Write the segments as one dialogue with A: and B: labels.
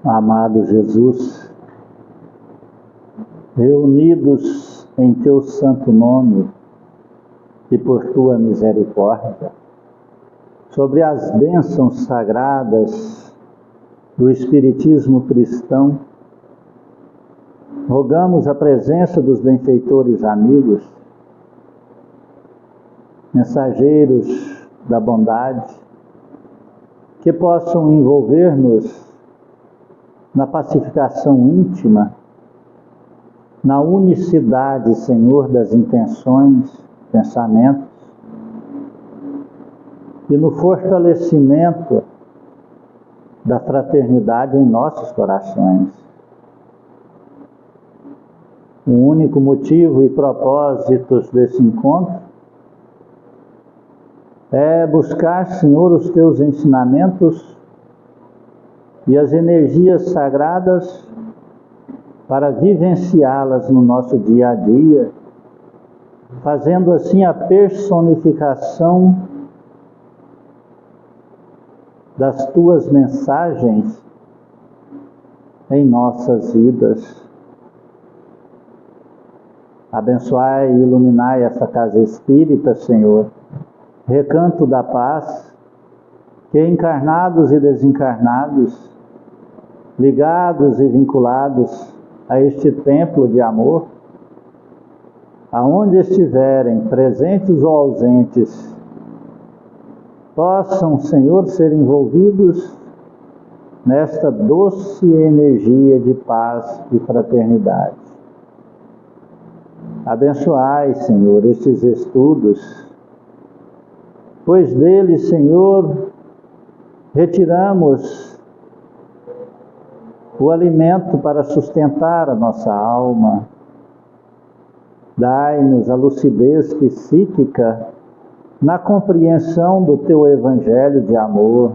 A: Amado Jesus, reunidos em Teu santo nome e por Tua misericórdia, sobre as bênçãos sagradas do Espiritismo cristão, rogamos a presença dos benfeitores amigos, mensageiros da bondade, que possam envolver-nos na pacificação íntima, na unicidade, Senhor, das intenções, pensamentos, e no fortalecimento da fraternidade em nossos corações. O único motivo e propósitos desse encontro é buscar, Senhor, os Teus ensinamentos e as energias sagradas para vivenciá-las no nosso dia a dia, fazendo assim a personificação das Tuas mensagens em nossas vidas. Abençoai e iluminai essa casa espírita, Senhor, recanto da paz, que encarnados e desencarnados, ligados e vinculados a este templo de amor, aonde estiverem, presentes ou ausentes, possam, Senhor, ser envolvidos nesta doce energia de paz e fraternidade. Abençoai, Senhor, estes estudos, pois deles, Senhor, retiramos o alimento para sustentar a nossa alma. Dai-nos a lucidez psíquica na compreensão do Teu Evangelho de amor.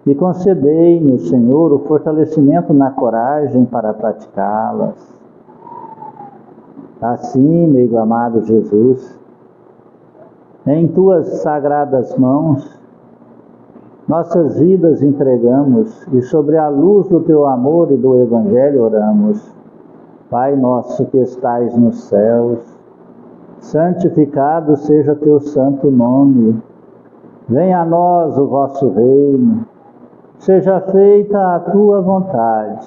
A: E concedei-nos, Senhor, o fortalecimento na coragem para praticá-las. Assim, meu amado Jesus, em Tuas sagradas mãos, nossas vidas entregamos e sobre a luz do Teu amor e do Evangelho oramos. Pai nosso que estais nos céus, santificado seja Teu santo nome. Venha a nós o vosso reino. Seja feita a Tua vontade,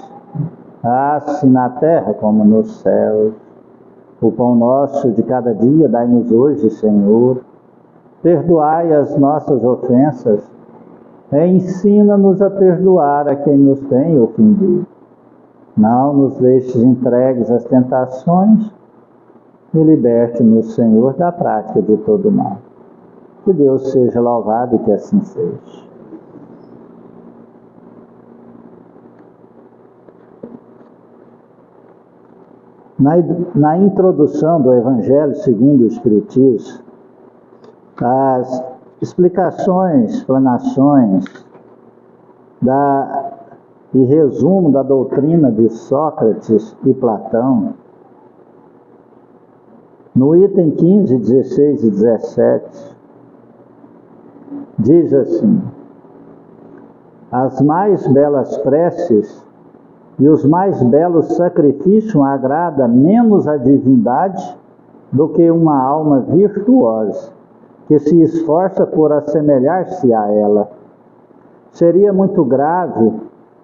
A: assim na terra como nos céus. O pão nosso de cada dia dai-nos hoje, Senhor. Perdoai as nossas ofensas, ensina-nos a perdoar a quem nos tem ofendido. Não nos deixes entregues às tentações e liberte-nos, Senhor, da prática de todo mal. Que Deus seja louvado e que assim seja. Na introdução do Evangelho segundo o Espiritismo, as explicações, explanações e resumo da doutrina de Sócrates e Platão, no item 15, 16 e 17, diz assim: as mais belas preces e os mais belos sacrifícios agrada menos a divindade do que uma alma virtuosa, que se esforça por assemelhar-se a ela. Seria muito grave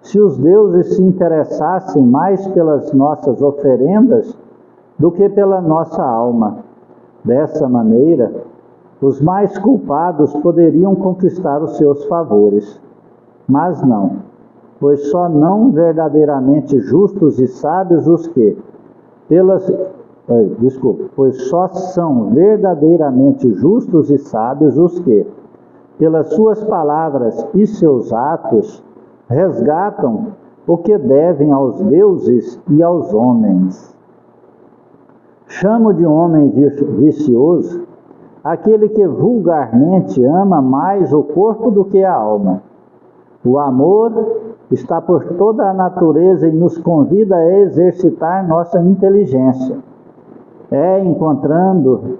A: se os deuses se interessassem mais pelas nossas oferendas do que pela nossa alma. Dessa maneira, os mais culpados poderiam conquistar os seus favores. Mas não, pois só não verdadeiramente justos e sábios os que, pois só são verdadeiramente justos e sábios os que, pelas suas palavras e seus atos, resgatam o que devem aos deuses e aos homens. Chamo de homem vicioso aquele que vulgarmente ama mais o corpo do que a alma. O amor está por toda a natureza e nos convida a exercitar nossa inteligência. É encontrado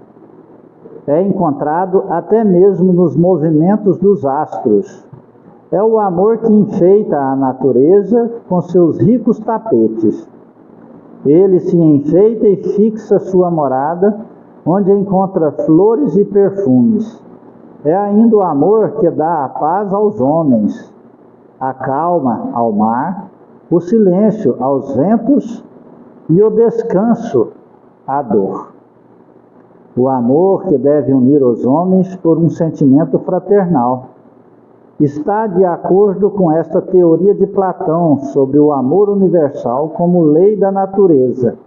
A: até mesmo nos movimentos dos astros, É o amor que enfeita a natureza com seus ricos tapetes. Ele se enfeita e fixa sua morada, onde encontra flores e perfumes. É ainda o amor que dá a paz aos homens, a calma ao mar, o silêncio aos ventos e o descanso à dor. O amor que deve unir os homens por um sentimento fraternal. Está de acordo com esta teoria de Platão sobre o amor universal como lei da natureza.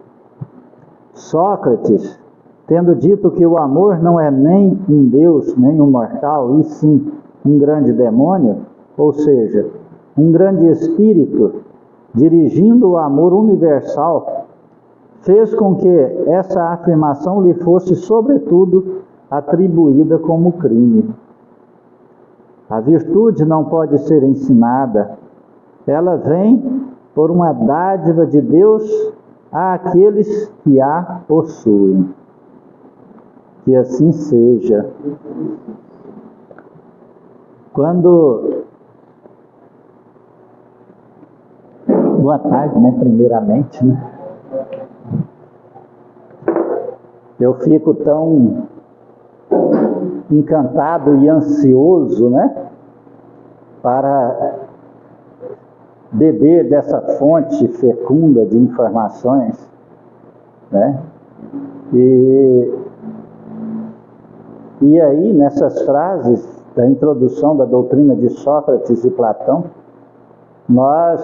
A: Sócrates, tendo dito que o amor não é nem um Deus, nem um mortal, e sim um grande demônio, ou seja, um grande espírito, dirigindo o amor universal, fez com que essa afirmação lhe fosse, sobretudo, atribuída como crime. A virtude não pode ser ensinada, ela vem por uma dádiva de Deus àqueles que a possuem. Que assim seja. Boa tarde, primeiramente, Eu fico tão encantado e ansioso, para beber dessa fonte fecunda de informações, E aí, nessas frases da introdução da doutrina de Sócrates e Platão, nós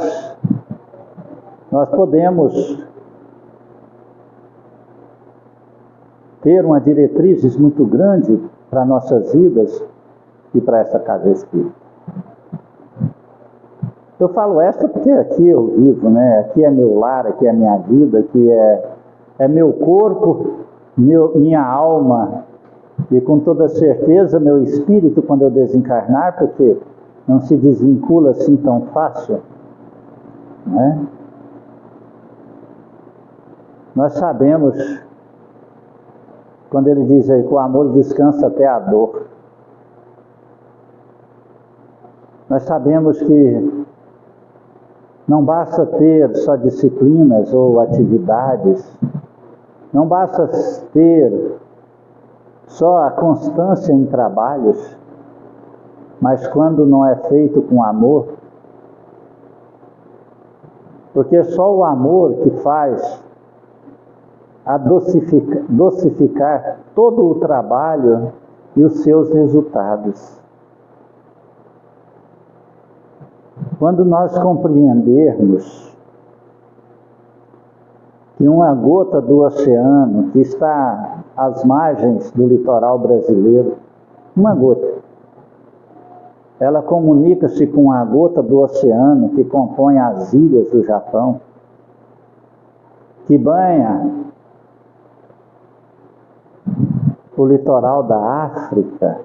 A: podemos ter uma diretriz muito grande para nossas vidas e para essa casa espírita. Eu falo essa porque aqui eu vivo, Aqui é meu lar, aqui é minha vida, aqui é meu corpo, minha alma, e com toda certeza meu espírito quando eu desencarnar, porque não se desvincula assim tão fácil, Nós sabemos, quando ele diz aí que o amor descansa até a dor, nós sabemos que não basta ter só disciplinas ou atividades, não basta ter só a constância em trabalhos, mas quando não é feito com amor, porque só o amor que faz dosificar todo o trabalho e os seus resultados. Quando nós compreendermos que uma gota do oceano que está às margens do litoral brasileiro, uma gota, ela comunica-se com a gota do oceano que compõe as ilhas do Japão, que banha o litoral da África.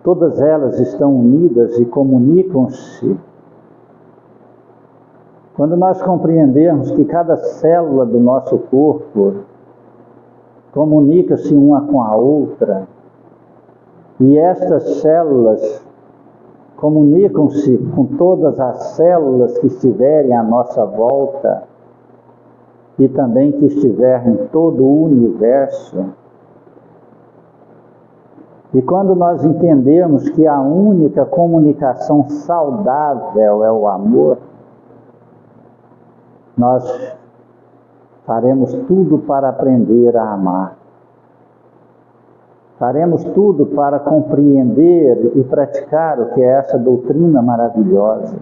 A: Todas elas estão unidas e comunicam-se. Quando nós compreendermos que cada célula do nosso corpo comunica-se uma com a outra, e estas células comunicam-se com todas as células que estiverem à nossa volta, e também que estiverem em todo o universo. E quando nós entendemos que a única comunicação saudável é o amor, nós faremos tudo para aprender a amar. Faremos tudo para compreender e praticar o que é essa doutrina maravilhosa.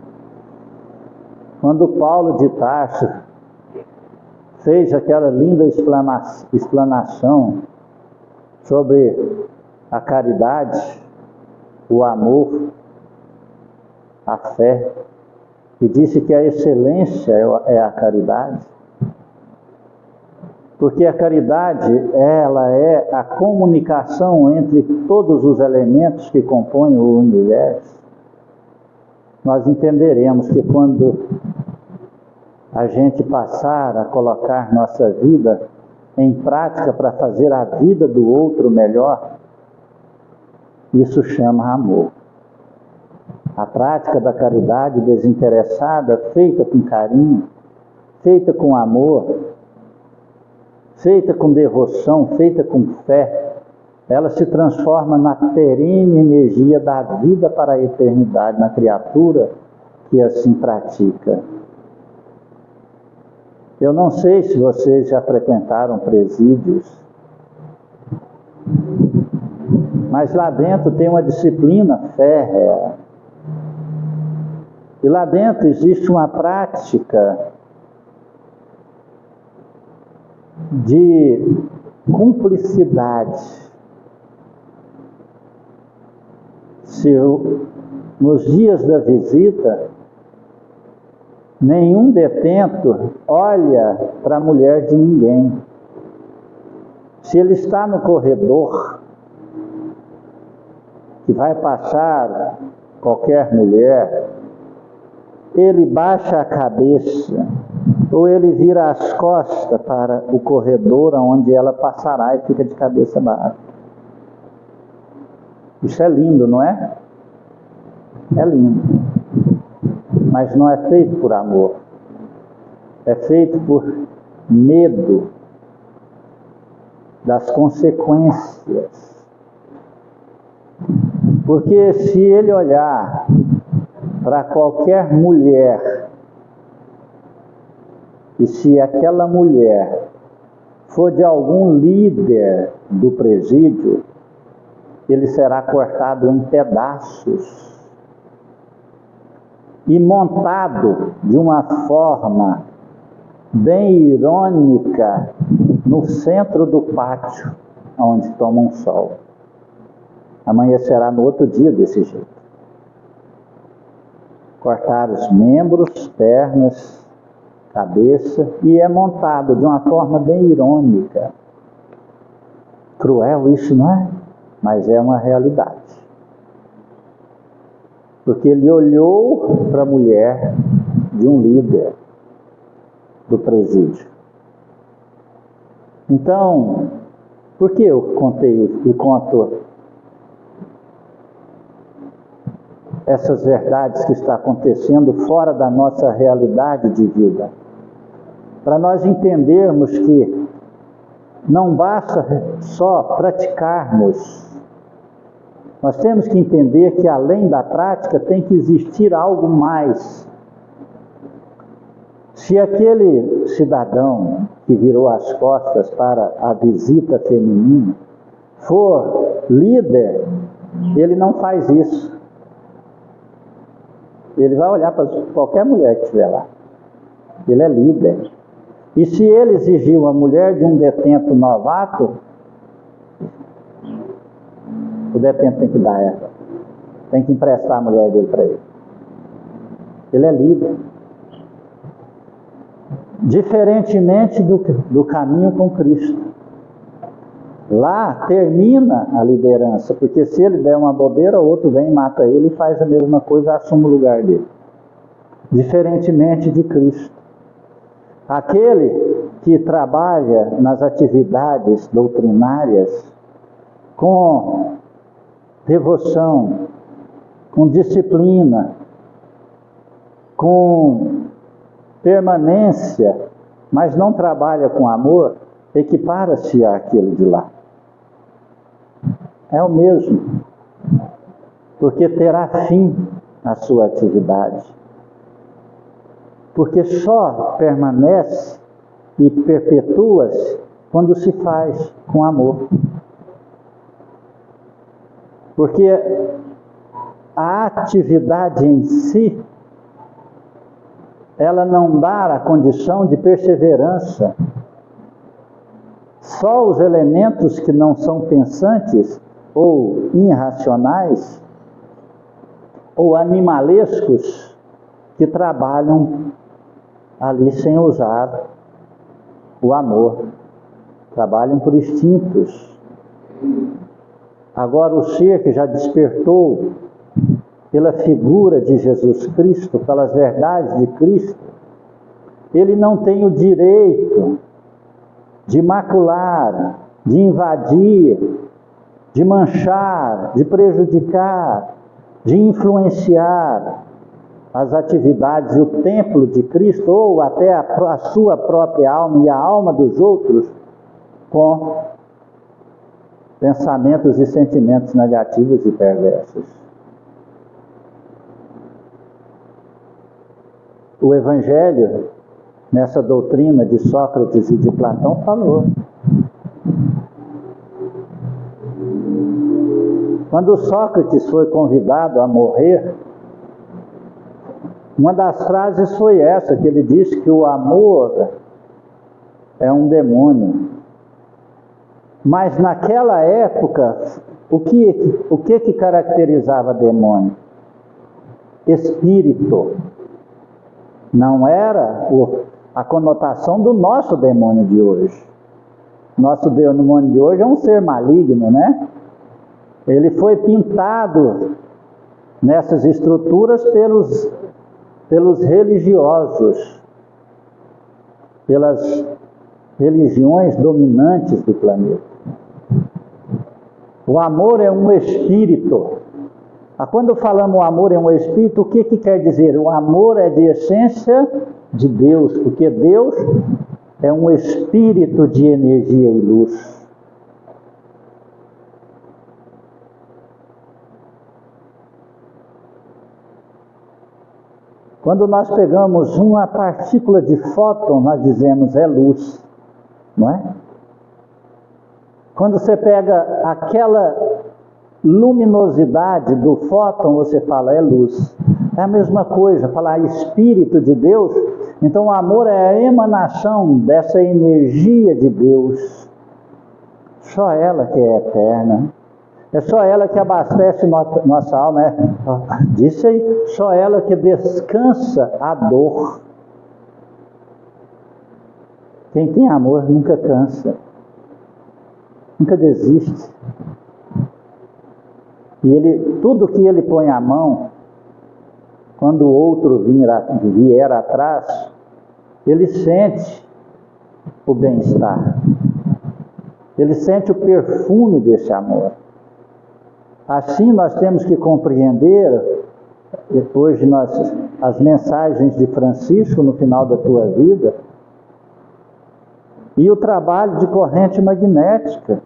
A: Quando Paulo de Tarso fez aquela linda explanação sobre a caridade, o amor, a fé, e disse que a excelência é a caridade, porque a caridade, ela é a comunicação entre todos os elementos que compõem o universo. Nós entenderemos que quando a gente passar a colocar nossa vida em prática para fazer a vida do outro melhor, Isso chama amor. A prática da caridade desinteressada, feita com carinho, feita com amor, feita com devoção, feita com fé, ela se transforma na perene energia da vida para a eternidade na criatura que assim pratica. Eu não sei se vocês já frequentaram presídios, mas lá dentro tem uma disciplina férrea. E lá dentro existe uma prática de cumplicidade. Se nos dias da visita, nenhum detento olha para a mulher de ninguém. Se ele está no corredor, que vai passar qualquer mulher, ele baixa a cabeça, ou ele vira as costas para o corredor onde ela passará e fica de cabeça baixa. Isso é lindo, não é? É lindo. Mas não é feito por amor. É feito por medo das consequências. Porque se ele olhar para qualquer mulher, e se aquela mulher for de algum líder do presídio, ele será cortado em pedaços e montado de uma forma bem irônica no centro do pátio, onde toma um sol. Amanhecerá no outro dia desse jeito. Cortar os membros, pernas, cabeça, e é montado de uma forma bem irônica. Cruel isso, não é? Mas é uma realidade. Porque ele olhou para a mulher de um líder do presídio. Então, por que eu contei e conto essas verdades que estão acontecendo fora da nossa realidade de vida? Para nós entendermos que não basta só praticarmos. Nós temos que entender que além da prática tem que existir algo mais. Se aquele cidadão que virou as costas para a visita feminina for líder, ele não faz isso. Ele vai olhar para qualquer mulher que estiver lá. Ele é líder. E se ele exigir uma mulher de um detento novato, o detento tem que dar ela. Tem que emprestar a mulher dele para ele. Ele é líder. Diferentemente do caminho com Cristo. Lá termina a liderança, porque se ele der uma bobeira, outro vem e mata ele e faz a mesma coisa, assume o lugar dele. Diferentemente de Cristo. Aquele que trabalha nas atividades doutrinárias com devoção, com disciplina, com permanência, mas não trabalha com amor, equipara-se àquele de lá. É o mesmo, porque terá fim a sua atividade. Porque só permanece e perpetua-se quando se faz com amor. Porque a atividade em si, ela não dá a condição de perseverança. Só os elementos que não são pensantes ou irracionais ou animalescos que trabalham ali sem usar o amor, trabalham por instintos. Agora o ser que já despertou pela figura de Jesus Cristo, pelas verdades de Cristo, ele não tem o direito de macular, de invadir de manchar, de prejudicar, de influenciar as atividades e o templo de Cristo, ou até a sua própria alma e a alma dos outros, com pensamentos e sentimentos negativos e perversos. O Evangelho, nessa doutrina de Sócrates e de Platão, falou. Quando Sócrates foi convidado a morrer, uma das frases foi essa, que ele disse que o amor é um demônio. Mas naquela época, o que caracterizava demônio? Espírito. Não era a conotação do nosso demônio de hoje. Nosso demônio de hoje é um ser maligno, né? Ele foi pintado nessas estruturas pelos religiosos, pelas religiões dominantes do planeta. O amor é um espírito. Quando falamos o amor é um espírito, o que quer dizer? O amor é de essência de Deus, porque Deus é um espírito de energia e luz. Quando nós pegamos uma partícula de fóton, nós dizemos é luz, não é? Quando você pega aquela luminosidade do fóton, você fala é luz. É a mesma coisa, falar espírito de Deus. Então o amor é a emanação dessa energia de Deus. Só ela que é eterna. É só ela que abastece nossa alma. Disse aí, só ela que descansa a dor. Quem tem amor nunca cansa, nunca desiste. E tudo que ele põe a mão, quando o outro vier atrás, ele sente o bem-estar. Ele sente o perfume desse amor. Assim nós temos que compreender, depois de as mensagens de Francisco no final da tua vida, e o trabalho de corrente magnética.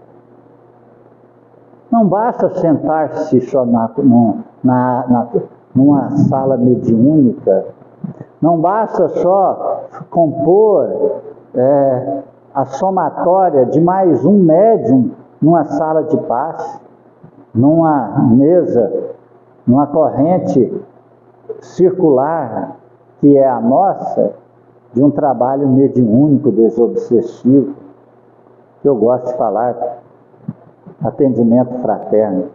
A: Não basta sentar-se só numa sala mediúnica, não basta só compor a somatória de mais um médium numa sala de paz, numa mesa, numa corrente circular que é a nossa, de um trabalho mediúnico, desobsessivo, que eu gosto de falar, atendimento fraterno.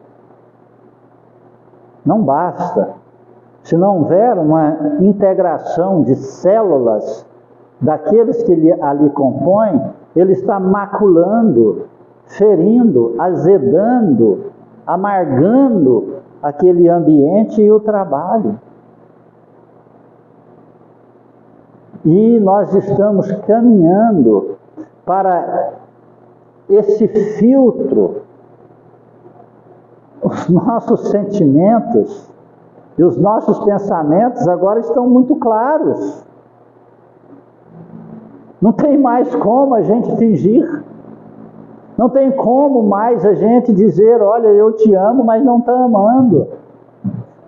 A: Não basta. Se não houver uma integração de células daqueles que ali compõem, ele está maculando, ferindo, azedando, amargando aquele ambiente e o trabalho. E nós estamos caminhando para esse filtro. Os nossos sentimentos e os nossos pensamentos agora estão muito claros. Não tem mais como a gente fingir. Não tem como mais a gente dizer, olha, eu te amo, mas não está amando.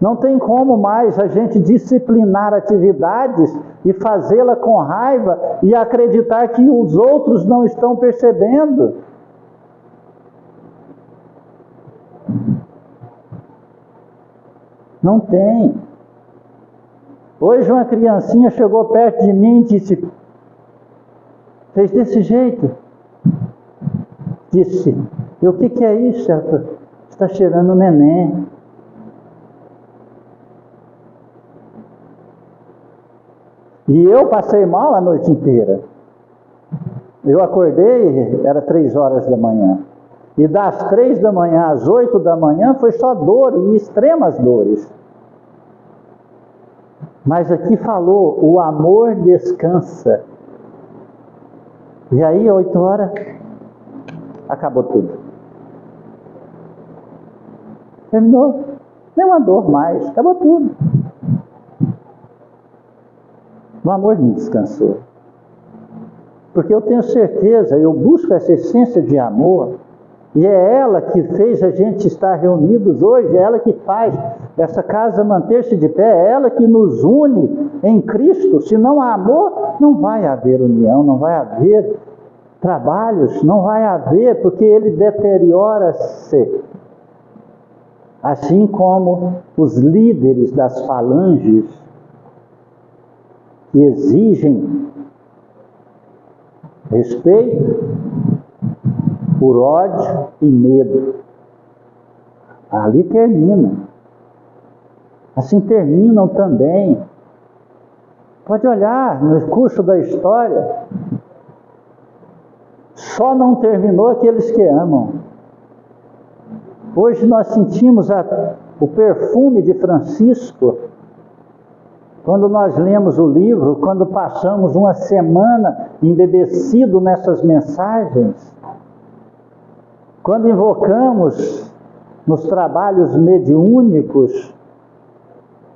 A: Não tem como mais a gente disciplinar atividades e fazê-la com raiva e acreditar que os outros não estão percebendo. Não tem. Hoje uma criancinha chegou perto de mim e disse, fez desse jeito. Disse, e o que é isso? Ela está cheirando neném. E eu passei mal a noite inteira. Eu acordei, era 3 horas da manhã. E das 3 da manhã às 8 da manhã foi só dor e extremas dores. Mas aqui falou, o amor descansa. E aí, 8 horas, acabou tudo. Terminou. Nenhuma dor mais. Acabou tudo. O amor me descansou. Porque eu tenho certeza, eu busco essa essência de amor, e é ela que fez a gente estar reunidos hoje, é ela que faz essa casa manter-se de pé, é ela que nos une em Cristo. Se não há amor, não vai haver união, não vai haver trabalhos, não vai haver, porque ele deteriora-se. Assim como os líderes das falanges que exigem respeito por ódio e medo. Ali termina. Assim terminam também. Pode olhar no curso da história. Só não terminou aqueles que amam. Hoje nós sentimos o perfume de Francisco. Quando nós lemos o livro, quando passamos uma semana embebecido nessas mensagens, quando invocamos nos trabalhos mediúnicos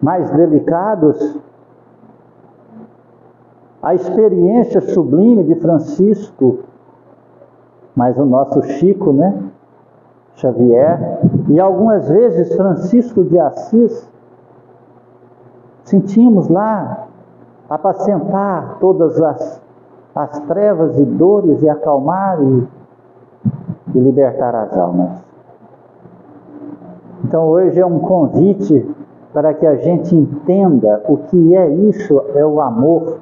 A: mais delicados, a experiência sublime de Francisco, mas o nosso Chico, né? Xavier, e algumas vezes Francisco de Assis, sentimos lá apacentar todas as trevas e dores e acalmar e libertar as almas. Então hoje é um convite para que a gente entenda o que é isso, é o amor,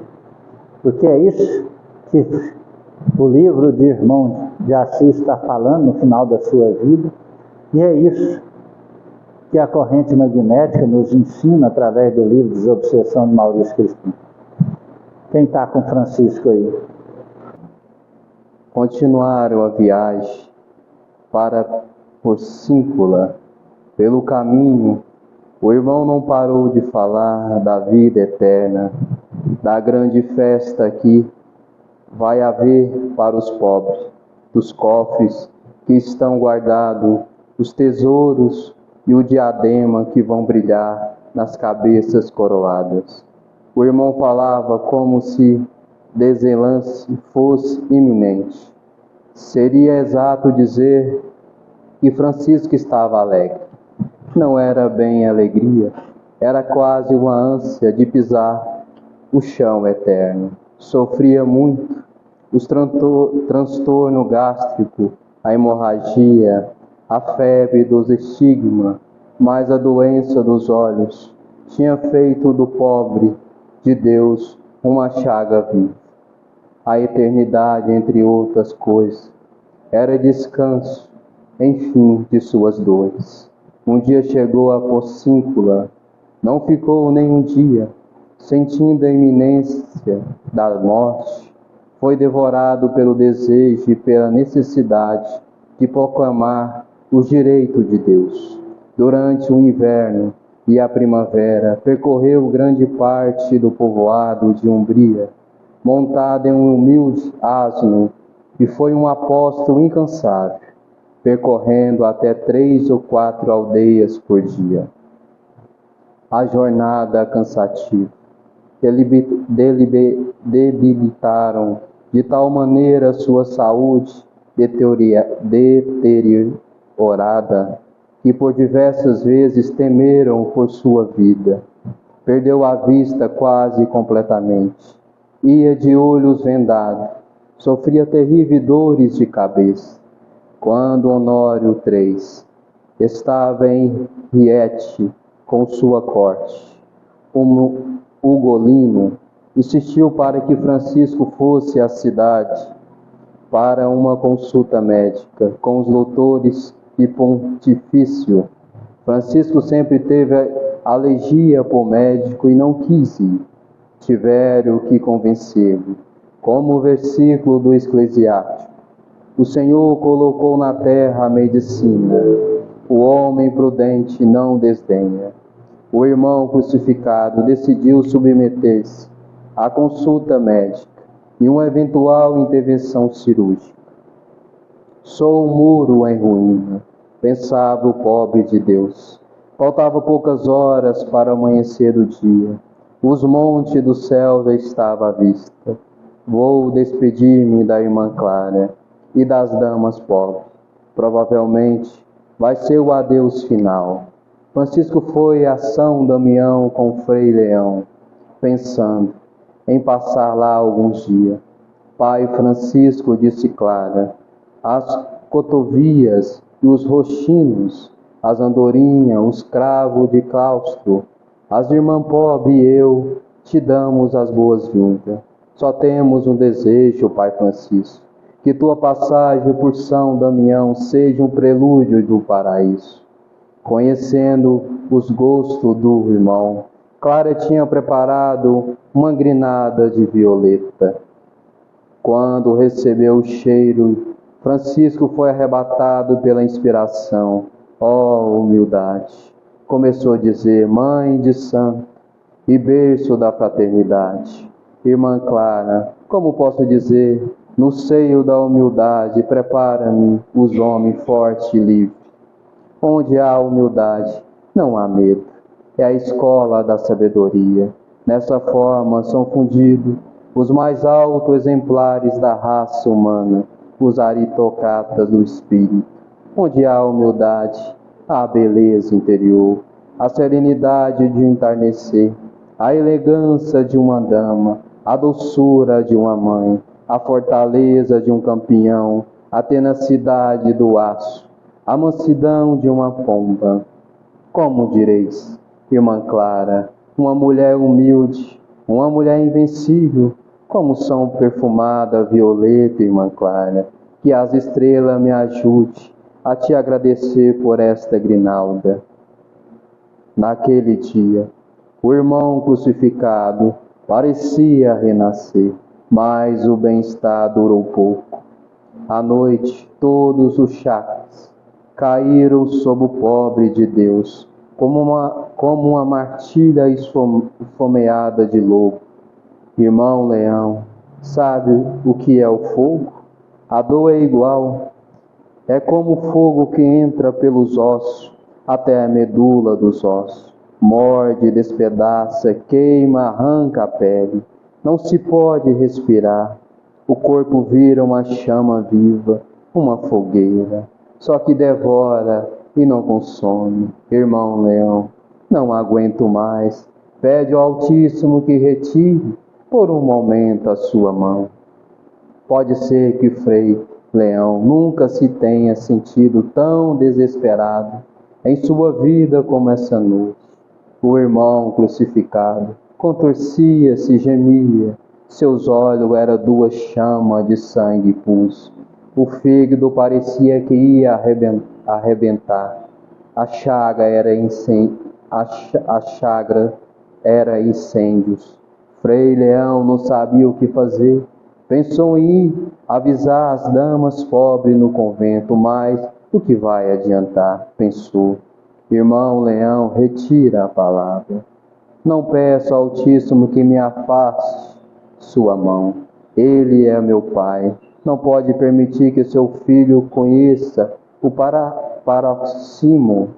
A: porque é isso que o livro de Irmão de Assis está falando no final da sua vida, e é isso que a corrente magnética nos ensina através do livro Desobsessão de Maurício Crispim. Quem está com Francisco aí?
B: Continuaram a viagem para Porcíncula. Pelo caminho, o irmão não parou de falar da vida eterna, da grande festa que vai haver para os pobres, dos cofres que estão guardados, os tesouros e o diadema que vão brilhar nas cabeças coroadas. O irmão falava como se desenlace fosse iminente. Seria exato dizer que Francisco estava alegre. Não era bem alegria, era quase uma ânsia de pisar o chão eterno. Sofria muito, os transtorno gástrico, a hemorragia, a febre dos estigmas, mas a doença dos olhos tinha feito do pobre de Deus uma chaga viva. A eternidade, entre outras coisas, era descanso, enfim, de suas dores. Um dia chegou a Porcíncula, não ficou nem um dia, sentindo a iminência da morte, foi devorado pelo desejo e pela necessidade de proclamar os direitos de Deus. Durante o inverno e a primavera, percorreu grande parte do povoado de Umbria, montado em um humilde asno, e foi um apóstolo incansável, percorrendo até 3 ou 4 aldeias por dia. A jornada cansativa debilitaram de tal maneira sua saúde deteriorada que por diversas vezes temeram por sua vida. Perdeu a vista quase completamente. Ia de olhos vendados, sofria terríveis dores de cabeça. Quando Honório III estava em Riete com sua corte, Ugolino insistiu para que Francisco fosse à cidade para uma consulta médica com os doutores e pontifício. Francisco sempre teve alergia por médico e não quis ir. Tiveram que convencê-lo, como o versículo do Eclesiástico. O Senhor colocou na terra a medicina, o homem prudente não desdenha. O irmão crucificado decidiu submeter-se à consulta médica e uma eventual intervenção cirúrgica. Sou um muro em ruína, pensava o pobre de Deus. Faltava poucas horas para amanhecer o dia. Os montes do céu já estavam à vista. Vou despedir-me da irmã Clara e das damas pobres. Provavelmente vai ser o adeus final. Francisco foi a São Damião com Frei Leão, pensando em passar lá alguns dias. Pai Francisco, disse Clara, as cotovias e os roxinos, as andorinhas, os cravos de claustro, as irmãs pobres e eu te damos as boas-vindas. Só temos um desejo, Pai Francisco, que tua passagem por São Damião seja um prelúdio do paraíso. Conhecendo os gostos do irmão, Clara tinha preparado uma grinada de violeta. Quando recebeu o cheiro, Francisco foi arrebatado pela inspiração. Oh, humildade! Começou a dizer, mãe de santo e berço da fraternidade. Irmã Clara, como posso dizer, no seio da humildade, prepara-me os homens forte e livre. Onde há humildade, não há medo. É a escola da sabedoria. Nessa forma são fundidos os mais altos exemplares da raça humana, os aritocratas do espírito. Onde há humildade, há beleza interior, a serenidade de um entardecer, a elegância de uma dama, a doçura de uma mãe, a fortaleza de um campeão, a tenacidade do aço, a mansidão de uma pomba. Como direis, irmã Clara, uma mulher humilde, uma mulher invencível, como são perfumada violeta, irmã Clara, que as estrelas me ajude a te agradecer por esta grinalda. Naquele dia, o irmão crucificado parecia renascer, mas o bem-estar durou pouco. À noite, todos os chakras caíram sobre o pobre de Deus, como uma martilha esfomeada de lobo. Irmão Leão, sabe o que é o fogo? A dor é igual. É como o fogo que entra pelos ossos até a medula dos ossos. Morde, despedaça, queima, arranca a pele. Não se pode respirar. O corpo vira uma chama viva, uma fogueira. Só que devora e não consome. Irmão Leão, não aguento mais. Pede ao Altíssimo que retire por um momento a sua mão. Pode ser que Frei Leão nunca se tenha sentido tão desesperado em sua vida como essa noite. O irmão crucificado contorcia-se e gemia. Seus olhos eram duas chamas de sangue e pulso. O fígado parecia que ia arrebentar. A chaga era incêndios. Frei Leão não sabia o que fazer. Pensou em ir avisar as damas pobres no convento, mas o que vai adiantar? Pensou. Irmão Leão, retira a palavra. Não peço ao Altíssimo que me afaste sua mão. Ele é meu pai. Não pode permitir que seu filho conheça o paroxismo.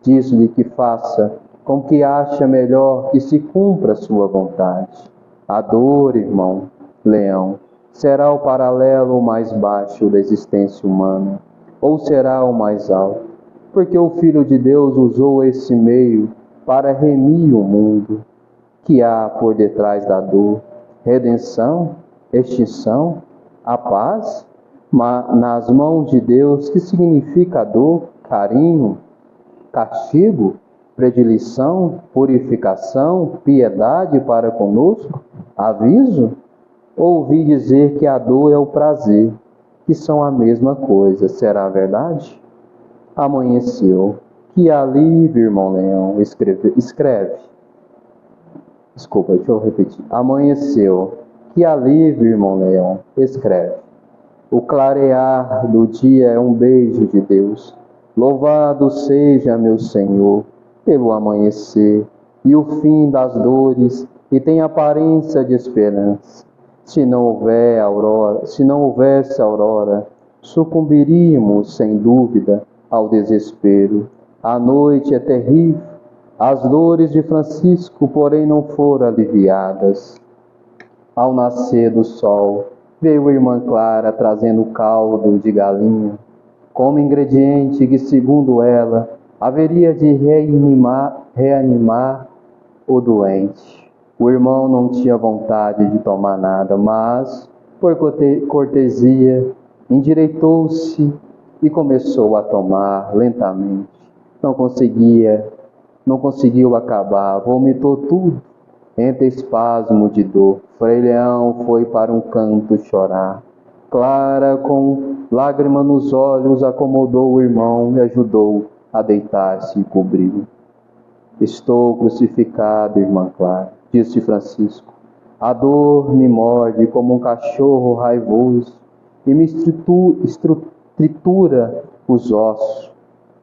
B: Diz-lhe que faça com que acha melhor que se cumpra sua vontade. A dor, irmão Leão, será o paralelo mais baixo da existência humana, ou será o mais alto? Porque o Filho de Deus usou esse meio para remir o mundo. Que há por detrás da dor? Redenção? Extinção? A paz? Nas mãos de Deus, que significa dor? Carinho? Castigo? Predileção? Purificação? Piedade para conosco? Aviso? Ouvi dizer que a dor é o prazer, que são a mesma coisa. Será verdade? Amanheceu. Que alívio, irmão Leão. Escreve. Desculpa, deixa eu repetir. Amanheceu. Que alívio, irmão Leão. Escreve. O clarear do dia é um beijo de Deus. Louvado seja meu Senhor pelo amanhecer e o fim das dores, e tem aparência de esperança. Se não houvesse aurora, sucumbiríamos, sem dúvida, ao desespero. A noite é terrível, as dores de Francisco, porém, não foram aliviadas. Ao nascer do sol, veio a irmã Clara trazendo caldo de galinha, como ingrediente que, segundo ela, haveria de reanimar o doente. O irmão não tinha vontade de tomar nada, mas, por cortesia, endireitou-se e começou a tomar lentamente. Não conseguiu acabar, vomitou tudo, entre espasmo de dor. Frei Leão foi para um canto chorar. Clara, com lágrima nos olhos, acomodou o irmão e ajudou a deitar-se e cobriu. Estou crucificado, irmã Clara, disse Francisco. A dor me morde como um cachorro raivoso e me tritura os ossos.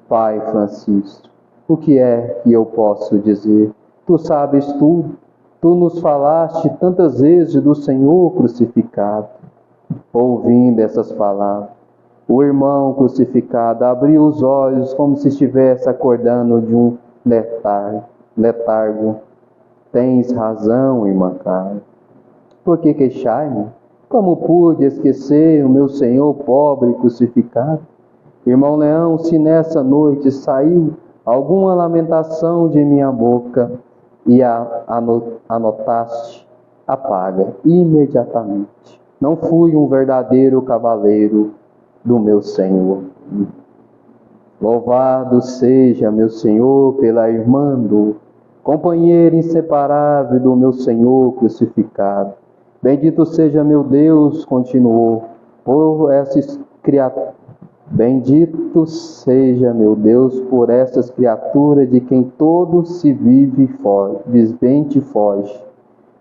B: Pai Francisco, o que é que eu posso dizer? Tu sabes tudo. Tu nos falaste tantas vezes do Senhor crucificado. Ouvindo essas palavras, o irmão crucificado abriu os olhos como se estivesse acordando de um letargo. Tens razão, irmã Clara. Por que queixai-me? Como pude esquecer o meu Senhor pobre crucificado? Irmão Leão, se nessa noite saiu alguma lamentação de minha boca e anotaste, apaga imediatamente. Não fui um verdadeiro cavaleiro do meu Senhor. Louvado seja meu Senhor pela irmã dor, companheira inseparável do meu Senhor crucificado. Bendito seja meu Deus, continuou, por essas criaturas. Bendito seja meu Deus por essas criaturas de quem todo se vivente foge.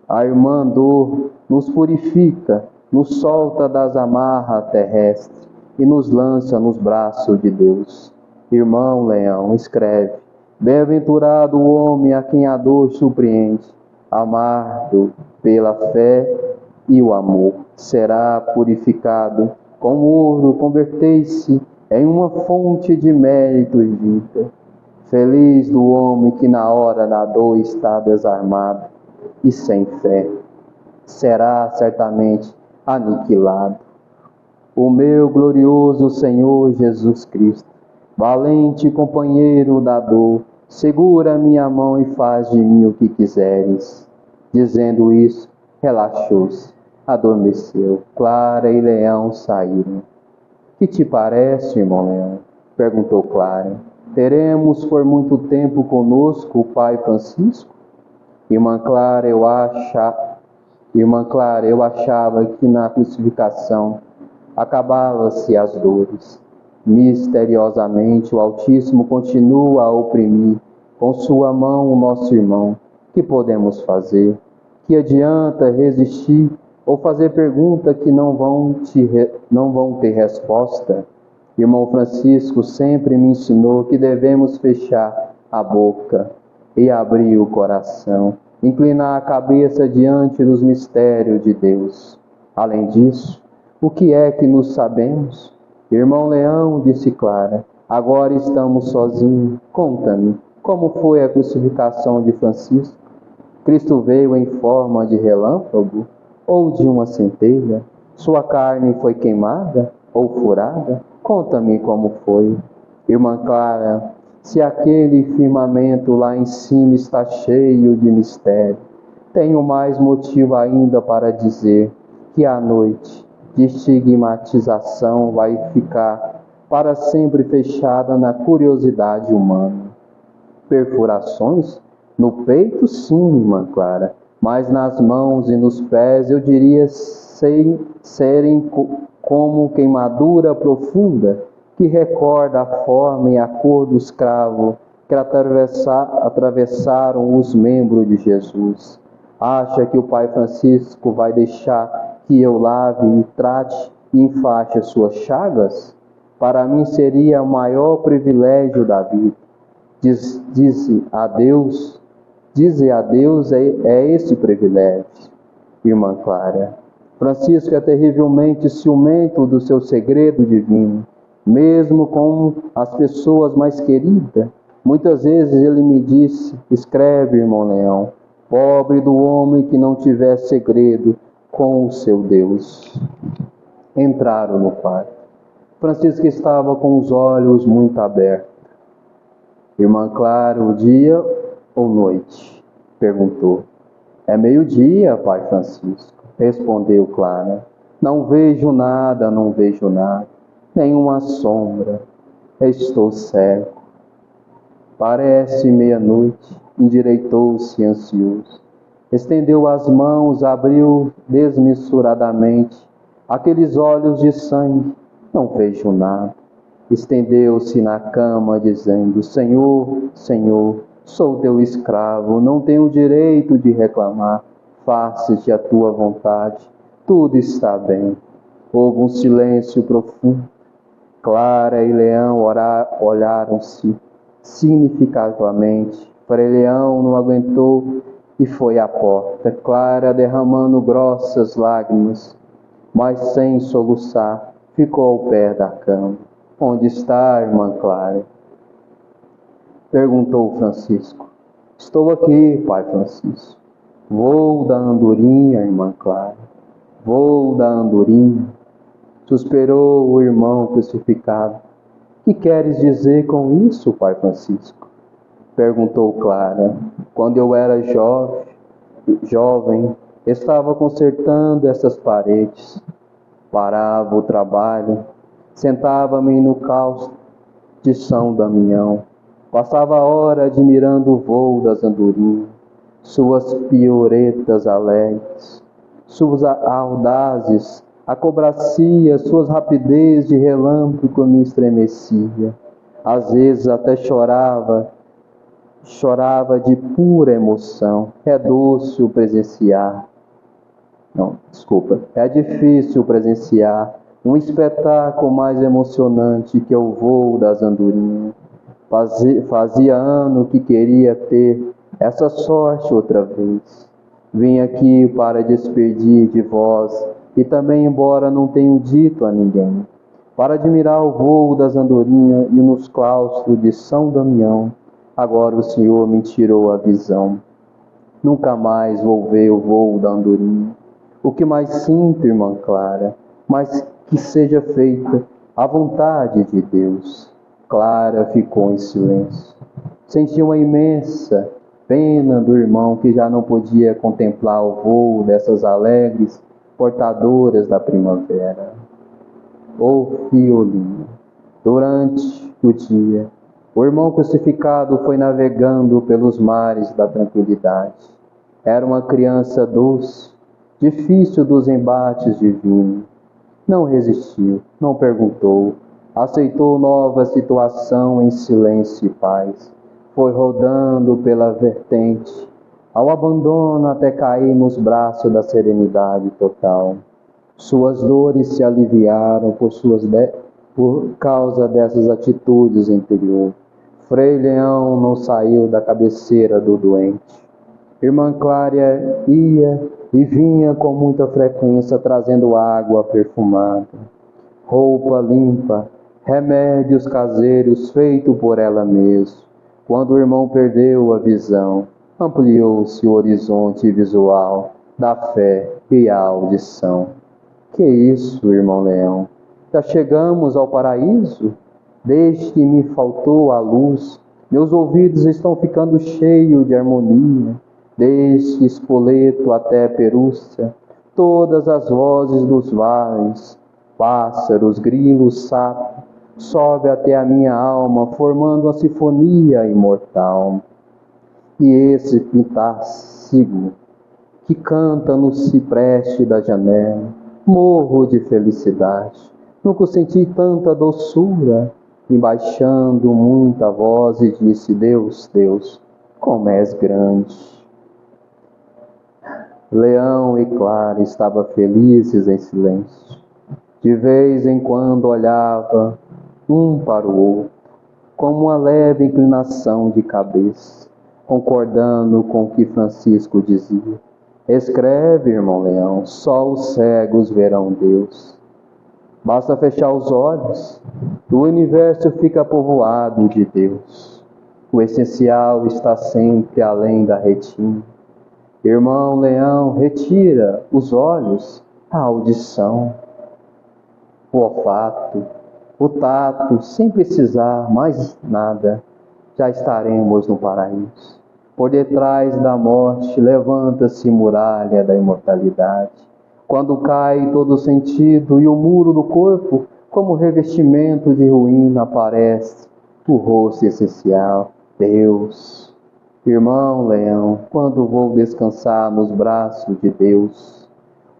B: A irmã dor nos purifica, nos solta das amarras terrestres e nos lança nos braços de Deus. Irmão Leão, escreve: bem-aventurado o homem a quem a dor surpreende, amado pela fé e o amor. Será purificado com ouro, convertei-se em uma fonte de mérito e vida. Feliz do homem que na hora da dor está desarmado e sem fé. Será certamente aniquilado. O meu glorioso Senhor Jesus Cristo, valente companheiro da dor, segura minha mão e faz de mim o que quiseres. Dizendo isso, relaxou-se, adormeceu. Clara e Leão saíram. Que te parece, irmão Leão? Perguntou Clara. Teremos por muito tempo conosco o Pai Francisco? Irmã Clara, eu achava que na crucificação acabava-se as dores. Misteriosamente, o Altíssimo continua a oprimir com sua mão o nosso irmão. Que podemos fazer? Que adianta resistir ou fazer perguntas que não vão ter resposta? Irmão Francisco sempre me ensinou que devemos fechar a boca e abrir o coração, inclinar a cabeça diante dos mistérios de Deus. Além disso, o que é que nos sabemos? Irmão Leão, disse Clara, agora estamos sozinhos. Conta-me, como foi a crucificação de Francisco? Cristo veio em forma de relâmpago ou de uma centelha? Sua carne foi queimada ou furada? Conta-me como foi. Irmã Clara, se aquele firmamento lá em cima está cheio de mistério, tenho mais motivo ainda para dizer que a noite de estigmatização vai ficar para sempre fechada na curiosidade humana. Perfurações? No peito, sim, irmã Clara, mas nas mãos e nos pés eu diria serem como queimadura profunda que recorda a forma e a cor dos cravos que atravessaram os membros de Jesus. Acha que o Pai Francisco vai deixar que eu lave e trate e enfaixe as suas chagas? Para mim seria o maior privilégio da vida. Dizer a Deus é esse privilégio. Irmã Clara, Francisco é terrivelmente ciumento do seu segredo divino, mesmo com as pessoas mais queridas. Muitas vezes ele me disse: escreve, irmão Leão, pobre do homem que não tiver segredo com o seu Deus. Entraram no quarto. Francisco estava com os olhos muito abertos. Irmã Clara, o dia ou noite? Perguntou. É meio-dia, pai Francisco, respondeu Clara. Não vejo nada, nenhuma sombra. Estou cego. Parece meia-noite, endireitou-se ansioso. Estendeu as mãos, abriu desmesuradamente aqueles olhos de sangue. Não vejo nada. Estendeu-se na cama, dizendo: Senhor, Senhor, sou teu escravo, não tenho direito de reclamar. Faça-te a tua vontade, tudo está bem. Houve um silêncio profundo. Clara e Leão olharam-se significativamente. Frei Leão não aguentou e foi à porta. Clara, derramando grossas lágrimas, mas sem soluçar, ficou ao pé da cama. Onde está a irmã Clara? Perguntou Francisco. Estou aqui, pai Francisco. Vou da andorinha, irmã Clara. Vou da andorinha. Suspirou o irmão crucificado. Que queres dizer com isso, pai Francisco? Perguntou Clara. Quando eu era jovem, estava consertando essas paredes. Parava o trabalho, sentava-me no claustro de São Damião. Passava a hora admirando o voo das andorinhas, suas pioretas alegres, suas audazes acrobacias, suas rapidez de relâmpago me estremecia. Às vezes até chorava de pura emoção. É difícil presenciar um espetáculo mais emocionante que o voo das andorinhas. Fazia ano que queria ter essa sorte outra vez. Vim aqui para despedir de vós e também, embora não tenha dito a ninguém, para admirar o voo das andorinhas e nos claustros de São Damião. Agora o Senhor me tirou a visão. Nunca mais vou ver o voo da andorinha. O que mais sinto, irmã Clara, mas que seja feita a vontade de Deus. Clara ficou em silêncio. Senti uma imensa pena do irmão que já não podia contemplar o voo dessas alegres portadoras da primavera. Ô Fiolinha, durante o dia, o irmão crucificado foi navegando pelos mares da tranquilidade. Era uma criança doce, difícil dos embates divinos. Não resistiu, não perguntou, aceitou nova situação em silêncio e paz. Foi rodando pela vertente, ao abandono até cair nos braços da serenidade total. Suas dores se aliviaram por causa dessas atitudes interiores. Frei Leão não saiu da cabeceira do doente. Irmã Clara ia e vinha com muita frequência trazendo água perfumada, roupa limpa, remédios caseiros feitos por ela mesma. Quando o irmão perdeu a visão, ampliou-se o horizonte visual da fé e a audição. Que isso, irmão Leão? Já chegamos ao paraíso? Desde que me faltou a luz, meus ouvidos estão ficando cheios de harmonia. Desde Espoleto até Perúcia, todas as vozes dos vales, pássaros, grilos, sapos, sobe até a minha alma, formando uma sinfonia imortal. E esse pintácigo que canta no cipreste da janela, morro de felicidade. Nunca senti tanta doçura. Embaixando muita voz e disse: Deus, Deus, como és grande. Leão e Clara estavam felizes em silêncio. De vez em quando olhava um para o outro, com uma leve inclinação de cabeça, concordando com o que Francisco dizia. Escreve, irmão Leão, só os cegos verão Deus. Basta fechar os olhos, o universo fica povoado de Deus. O essencial está sempre além da retina. Irmão Leão, retira os olhos, a audição, o olfato, o tato, sem precisar mais nada, já estaremos no paraíso. Por detrás da morte levanta-se muralha da imortalidade. Quando cai todo o sentido e o muro do corpo, como revestimento de ruína, aparece o rosto essencial, Deus. Irmão Leão, quando vou descansar nos braços de Deus?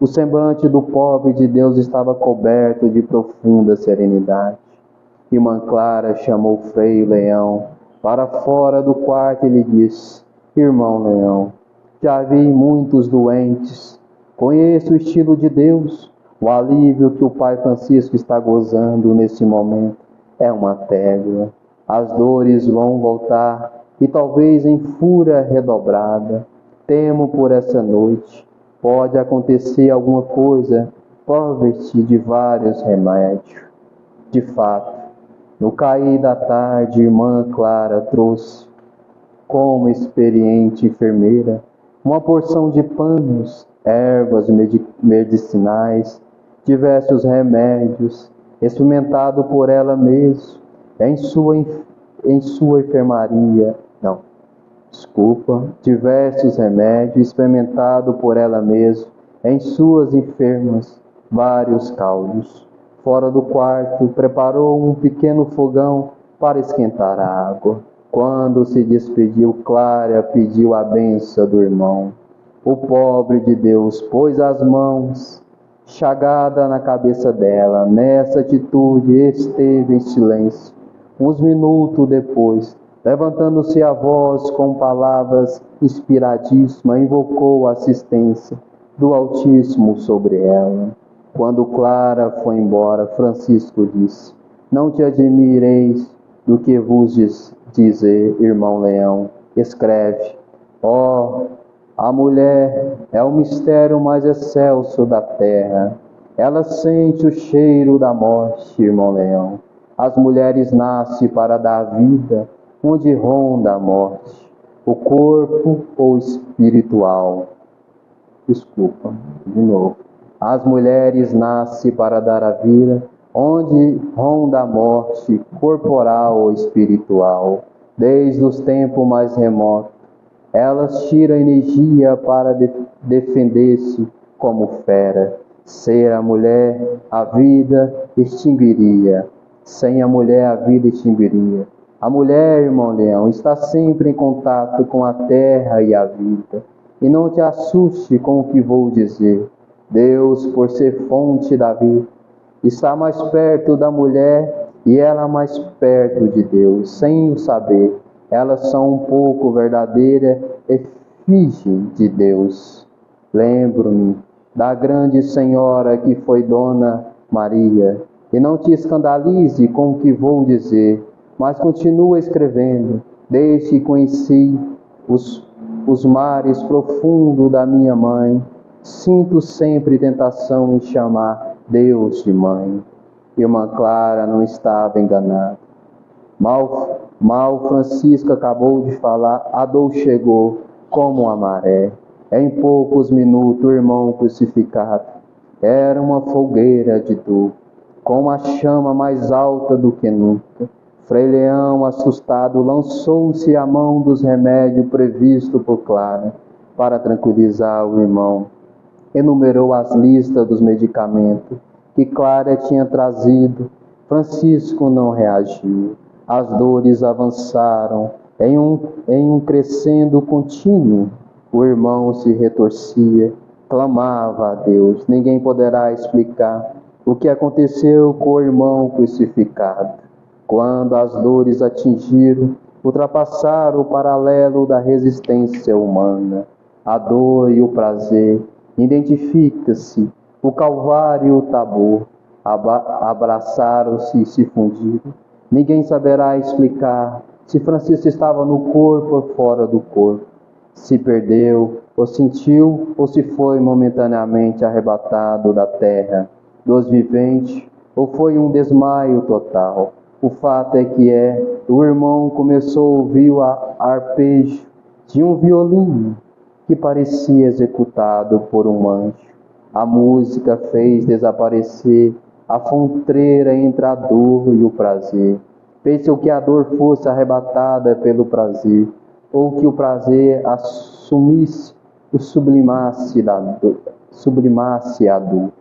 B: O semblante do pobre de Deus estava coberto de profunda serenidade. Irmã Clara chamou Frei Leão para fora do quarto e lhe disse: Irmão Leão, já vi muitos doentes, conheço o estilo de Deus, o alívio que o Pai Francisco está gozando nesse momento é uma trégua. As dores vão voltar e talvez em fúria redobrada. Temo por essa noite, pode acontecer alguma coisa, prove-te de vários remédios. De fato, no cair da tarde, irmã Clara trouxe, como experiente enfermeira, uma porção de panos, ervas medicinais, diversos remédios, experimentado por ela mesma, diversos remédios experimentado por ela mesma, em suas enfermas, vários caldos. Fora do quarto, preparou um pequeno fogão para esquentar a água. Quando se despediu, Clara pediu a bênção do irmão. O pobre de Deus pôs as mãos, chagada na cabeça dela. Nessa atitude esteve em silêncio. Uns minutos depois, levantando-se a voz com palavras inspiradíssimas, invocou a assistência do Altíssimo sobre ela. Quando Clara foi embora, Francisco disse: Não te admireis do que vos dizer, irmão Leão. Escreve. A mulher é o mistério mais excelso da terra. Ela sente o cheiro da morte, irmão Leão. As mulheres nascem para dar vida, onde ronda a morte, o corpo ou espiritual. As mulheres nascem para dar a vida, onde ronda a morte, corporal ou espiritual. Desde os tempos mais remotos, elas tiram energia para defender-se como fera. Ser a mulher, a vida extinguiria. Sem a mulher, a vida extinguiria. A mulher, irmão Leão, está sempre em contato com a terra e a vida. E não te assuste com o que vou dizer. Deus, por ser fonte da vida, está mais perto da mulher e ela mais perto de Deus. Sem o saber, elas são um pouco verdadeira efígie de Deus. Lembro-me da grande senhora que foi Dona Maria. E não te escandalize com o que vou dizer, mas continua escrevendo. Desde que conheci os mares profundos da minha mãe, sinto sempre tentação em chamar Deus de mãe. Irmã Clara não estava enganada. Mal Francisco acabou de falar, a dor chegou como a maré. Em poucos minutos, o irmão crucificado era uma fogueira de dor, com uma chama mais alta do que nunca. Frei Leão, assustado, lançou-se à mão dos remédios previstos por Clara para tranquilizar o irmão. Enumerou as listas dos medicamentos que Clara tinha trazido. Francisco não reagiu. As dores avançaram em um crescendo contínuo. O irmão se retorcia, clamava a Deus. Ninguém poderá explicar o que aconteceu com o irmão crucificado. Quando as dores atingiram, ultrapassaram o paralelo da resistência humana. A dor e o prazer, identifica-se, o calvário e o tabor, abraçaram-se e se fundiram. Ninguém saberá explicar se Francisco estava no corpo ou fora do corpo, se perdeu O sentiu ou se foi momentaneamente arrebatado da terra dos viventes, ou foi um desmaio total? O fato é que o irmão começou a ouvir o arpejo de um violino que parecia executado por um anjo. A música fez desaparecer a fronteira entre a dor e o prazer. Fez com que a dor fosse arrebatada pelo prazer, ou que o prazer assumisse o sublimasse a dor.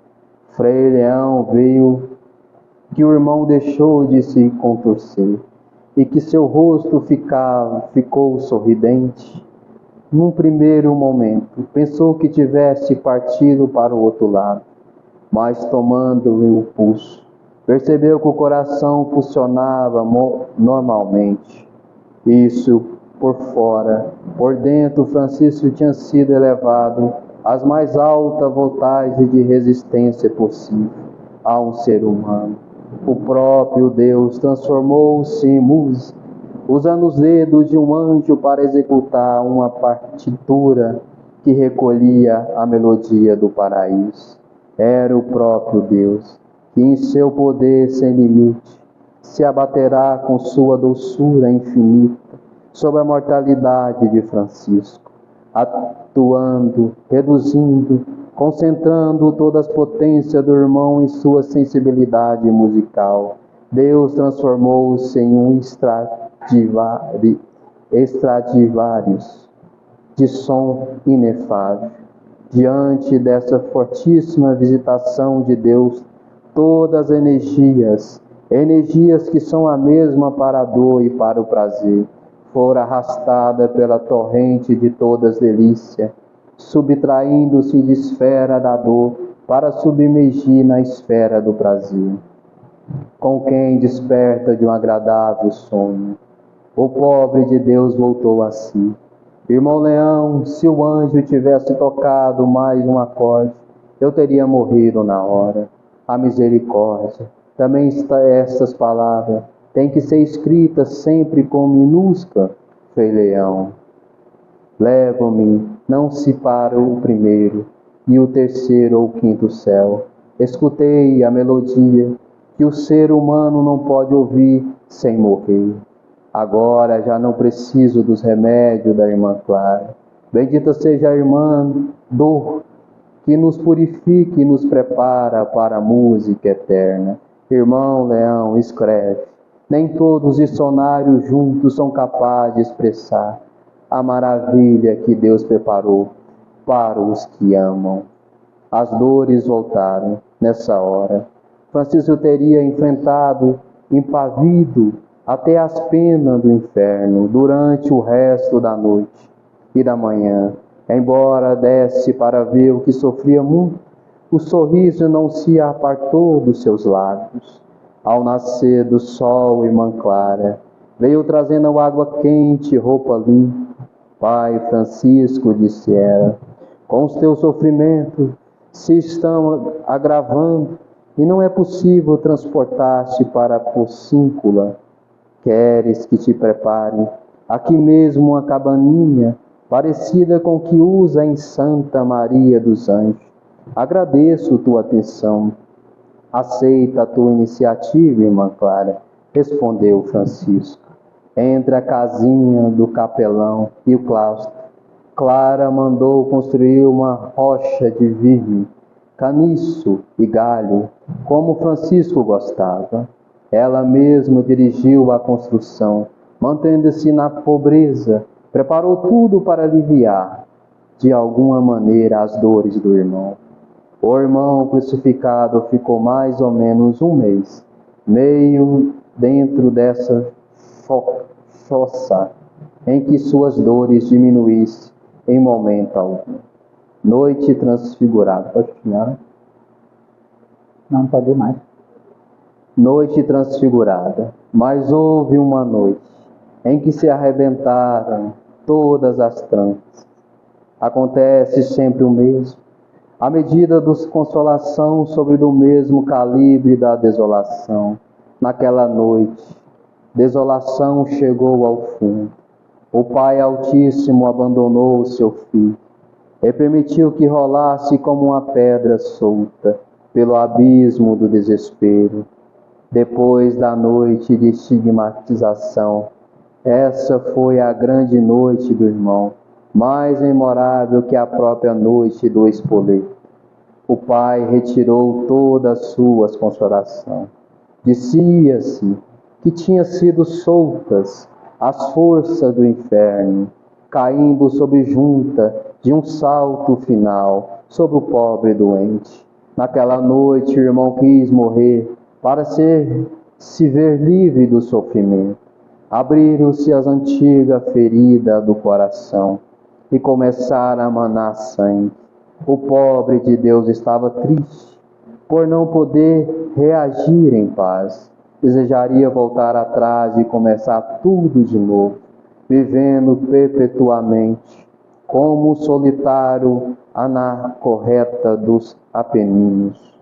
B: Frei Leão veio que o irmão deixou de se contorcer e que seu rosto ficou sorridente. Num primeiro momento, pensou que tivesse partido para o outro lado, mas tomando-lhe o pulso, percebeu que o coração funcionava normalmente. Isso por fora, por dentro, Francisco tinha sido elevado às mais altas voltagens de resistência possível a um ser humano. O próprio Deus transformou-se em música, usando os dedos de um anjo para executar uma partitura que recolhia a melodia do paraíso. Era o próprio Deus, que em seu poder sem limite se abaterá com sua doçura infinita sobre a mortalidade de Francisco, atuando, reduzindo, concentrando todas as potências do irmão em sua sensibilidade musical. Deus transformou-se em um Stradivarius de som inefável. Diante dessa fortíssima visitação de Deus, todas as energias que são a mesma para a dor e para o prazer, foram arrastadas pela torrente de todas as delícias, subtraindo-se de esfera da dor para submergir na esfera do prazer. Com quem desperta de um agradável sonho, o pobre de Deus voltou a si. Irmão Leão, se o anjo tivesse tocado mais um acorde, eu teria morrido na hora. A misericórdia. Também estas palavras têm que ser escritas sempre com minúscula, Frei Leão. Levo-me, não se para o primeiro, e o terceiro ou quinto céu. Escutei a melodia que o ser humano não pode ouvir sem morrer. Agora já não preciso dos remédios da irmã Clara. Bendita seja a irmã dor, que nos purifica e nos prepara para a música eterna. Irmão Leão, escreve. Nem todos os dicionários juntos são capazes de expressar a maravilha que Deus preparou para os que amam. As dores voltaram nessa hora. Francisco teria enfrentado, impavido, até as penas do inferno durante o resto da noite e da manhã. Embora desse para ver o que sofria muito, o sorriso não se apartou dos seus lábios. Ao nascer do sol, irmã Clara veio trazendo água quente, roupa limpa. Pai Francisco, disse ela, com os teus sofrimentos se estão agravando e não é possível transportar-te para a Porcíncula. Queres que te prepare aqui mesmo uma cabaninha parecida com o que usa em Santa Maria dos Anjos? Agradeço tua atenção. Aceita a tua iniciativa, irmã Clara, respondeu Francisco. Entre a casinha do capelão e o claustro, Clara mandou construir uma rocha de virme, caniço e galho, como Francisco gostava. Ela mesma dirigiu a construção, mantendo-se na pobreza, preparou tudo para aliviar, de alguma maneira, as dores do irmão. O irmão crucificado ficou mais ou menos um mês, meio dentro dessa fossa, em que suas dores diminuíssem em momento algum. Noite transfigurada. Pode finalizar?
A: Não pode ir mais.
B: Noite transfigurada. Mas houve uma noite em que se arrebentaram todas as tranças. Acontece sempre o mesmo. A medida da consolação sobre do mesmo calibre da desolação. Naquela noite, desolação chegou ao fundo. O Pai Altíssimo abandonou o seu filho. e permitiu que rolasse como uma pedra solta pelo abismo do desespero. Depois da noite de estigmatização, essa foi a grande noite do irmão, mais memorável que a própria noite do espoleto. O pai retirou todas as suas consolações. Dizia-se que tinham sido soltas as forças do inferno, caindo sob junta de um salto final sobre o pobre doente. Naquela noite o irmão quis morrer para se ver livre do sofrimento. Abriram-se as antigas feridas do coração e começaram a manar sangue. O pobre de Deus estava triste por não poder reagir em paz. Desejaria voltar atrás e começar tudo de novo, vivendo perpetuamente como o solitário anacorreta dos Apeninos.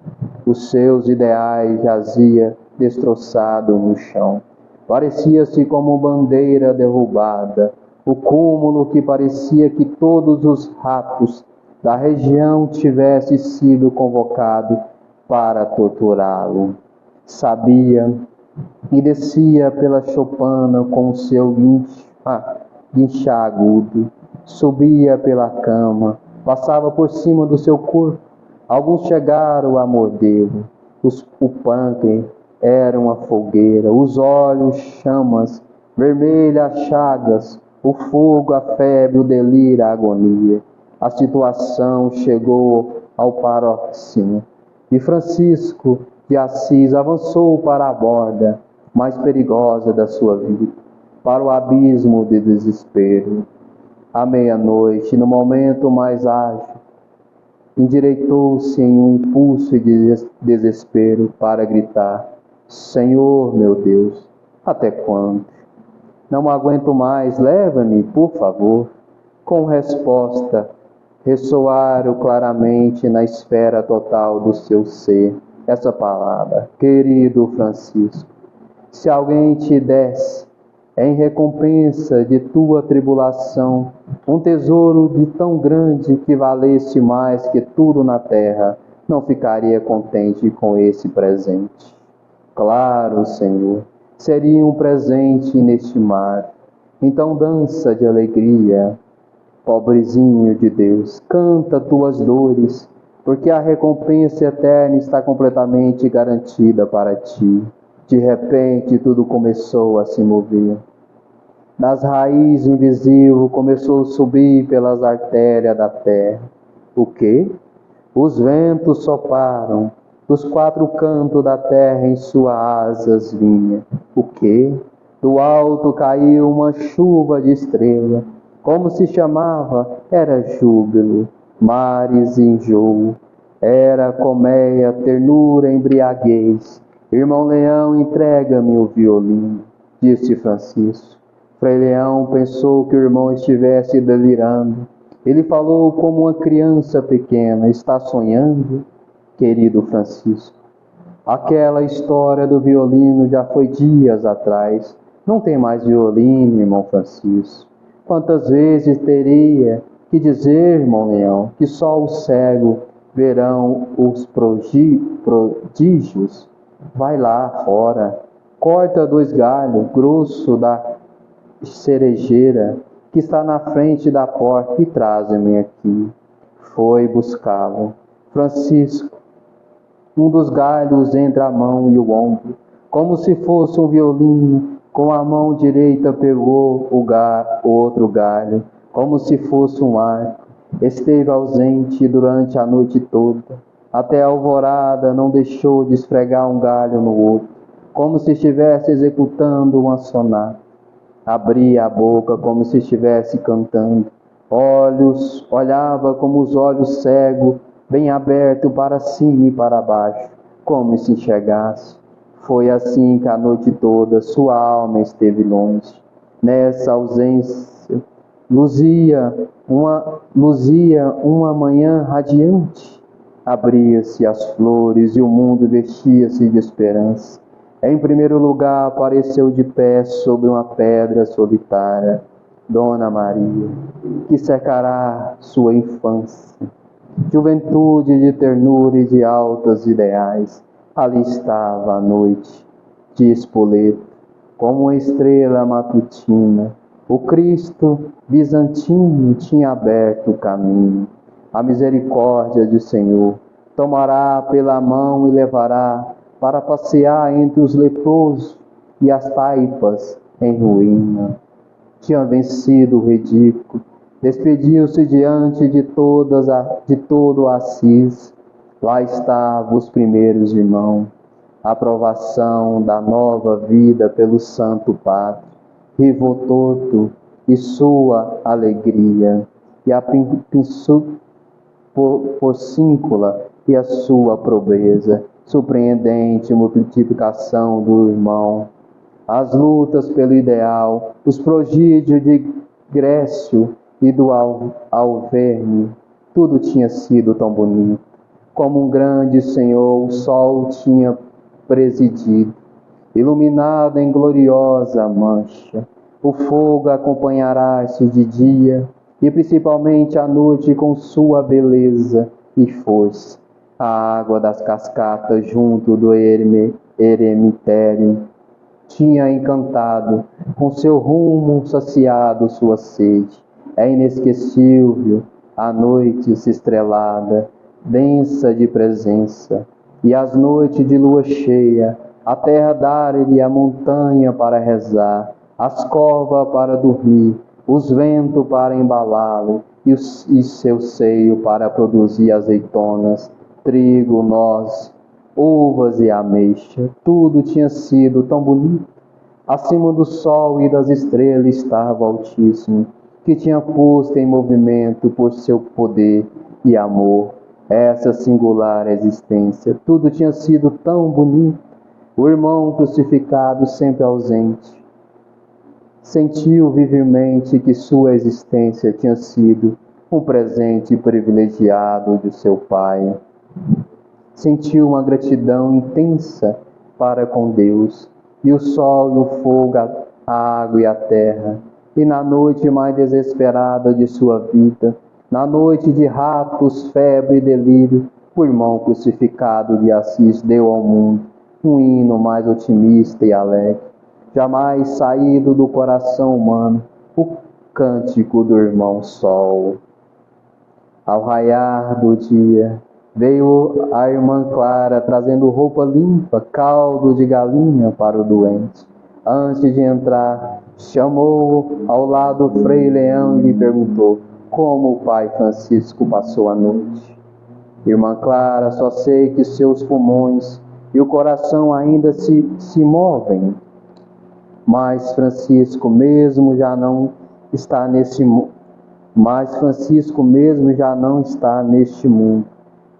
B: Os seus ideais jaziam destroçado no chão. Parecia-se como bandeira derrubada, o cúmulo que parecia que todos os ratos da região tivessem sido convocados para torturá-lo. Sabia e descia pela choupana com o seu guinchar agudo, subia pela cama, passava por cima do seu corpo. Alguns chegaram a mordê-lo. O pâncreas era uma fogueira, os olhos chamas, vermelhas chagas, o fogo, a febre, o delírio, a agonia. A situação chegou ao paroxismo e Francisco de Assis avançou para a borda mais perigosa da sua vida, para o abismo de desespero. À meia-noite, no momento mais ágil, endireitou-se em um impulso de desespero para gritar: Senhor, meu Deus, até quando? Não aguento mais, leva-me, por favor. Com resposta, ressoaram claramente na esfera total do seu ser essa palavra: querido Francisco, se alguém te desse, em recompensa de tua tribulação, um tesouro de tão grande que valesse mais que tudo na terra, não ficaria contente com esse presente? Claro, Senhor, seria um presente inestimável. Então dança de alegria, pobrezinho de Deus, canta tuas dores, porque a recompensa eterna está completamente garantida para ti. De repente tudo começou a se mover. Das raízes invisíveis começou a subir pelas artérias da terra. O quê? Os ventos sopraram, dos quatro cantos da terra em suas asas vinha. O quê? Do alto caiu uma chuva de estrelas. Como se chamava? Era júbilo, mares e enjoo. Era colmeia, ternura, embriaguez. Irmão Leão, entrega-me o violino, disse Francisco. Frei Leão pensou que o irmão estivesse delirando. Ele falou como uma criança pequena: está sonhando, querido Francisco? Aquela história do violino já foi dias atrás. Não tem mais violino, irmão Francisco. Quantas vezes teria que dizer, irmão Leão, que só os cegos verão os prodígios? Vai lá fora, corta 2 galhos grosso da cerejeira que está na frente da porta e traze-me aqui. Foi buscá-lo. Francisco, um dos galhos entre a mão e o ombro, como se fosse um violino. Com a mão direita pegou o outro galho, como se fosse um arco. Esteve ausente durante a noite toda. Até a alvorada não deixou de esfregar um galho no outro, como se estivesse executando uma sonata. Abria a boca como se estivesse cantando. Olhava como os olhos cegos, bem abertos para cima e para baixo, como se enxergasse. Foi assim que a noite toda sua alma esteve longe. Nessa ausência, luzia uma manhã radiante. Abria-se as flores e o mundo vestia-se de esperança. Em primeiro lugar, apareceu de pé sobre uma pedra solitária. Dona Maria, que cercará sua infância, juventude de ternura e de altos ideais. Ali estava a noite de Spoleto, como uma estrela matutina. O Cristo bizantino tinha aberto o caminho. A misericórdia do Senhor tomará pela mão e levará para passear entre os leprosos e as taipas em ruína. Tinha vencido o ridículo, despediu-se diante de todo Assis. Lá estavam os primeiros irmãos, a aprovação da nova vida pelo Santo Padre, Rivo Torto e sua alegria, e a porcíncula e a sua pobreza, surpreendente multiplicação do irmão, as lutas pelo ideal, os prodígios de Grécio e do Alverne, tudo tinha sido tão bonito. Como um grande Senhor, o sol tinha presidido, iluminado em gloriosa mancha. O fogo acompanhará-se de dia, e principalmente à noite com sua beleza e força. A água das cascatas junto do eremitério tinha encantado, com seu rumo saciado sua sede. É inesquecível a noite estrelada, densa de presença, e as noites de lua cheia, a terra dar-lhe a montanha para rezar, as covas para dormir, os ventos para embalá-lo, e seu seio para produzir azeitonas, trigo, noz, uvas e ameixa. Tudo tinha sido tão bonito. Acima do sol e das estrelas estava o Altíssimo, que tinha posto em movimento por seu poder e amor essa singular existência. Tudo tinha sido tão bonito. O irmão crucificado, sempre ausente, sentiu vivemente que sua existência tinha sido um presente privilegiado de seu Pai. Sentiu uma gratidão intensa para com Deus, e o sol, o fogo, a água e a terra. E na noite mais desesperada de sua vida, na noite de ratos, febre e delírio, o irmão crucificado de Assis deu ao mundo um hino mais otimista e alegre, jamais saído do coração humano, o cântico do irmão Sol. Ao raiar do dia, veio a irmã Clara trazendo roupa limpa, caldo de galinha para o doente. Antes de entrar, chamou ao lado o Frei Leão e lhe perguntou como o pai Francisco passou a noite. Irmã Clara, só sei que seus pulmões e o coração ainda se movem, mas Francisco mesmo já não está neste mundo.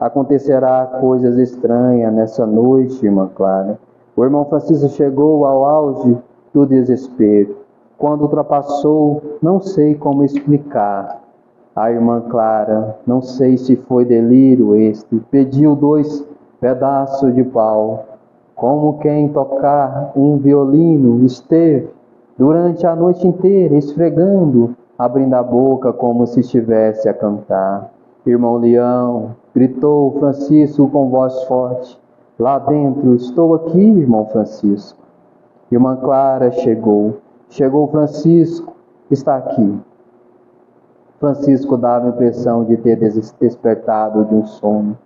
B: Acontecerá coisas estranhas nessa noite, irmã Clara. O irmão Francisco chegou ao auge do desespero. Quando ultrapassou, não sei como explicar. A irmã Clara, não sei se foi delírio este, pediu 2 pedaços de pau. Como quem tocar um violino, esteve durante a noite inteira esfregando, abrindo a boca como se estivesse a cantar. Irmão Leão, gritou Francisco com voz forte. Lá dentro, estou aqui, irmão Francisco. Irmã Clara chegou. Chegou Francisco, está aqui. Francisco dava a impressão de ter despertado de um sono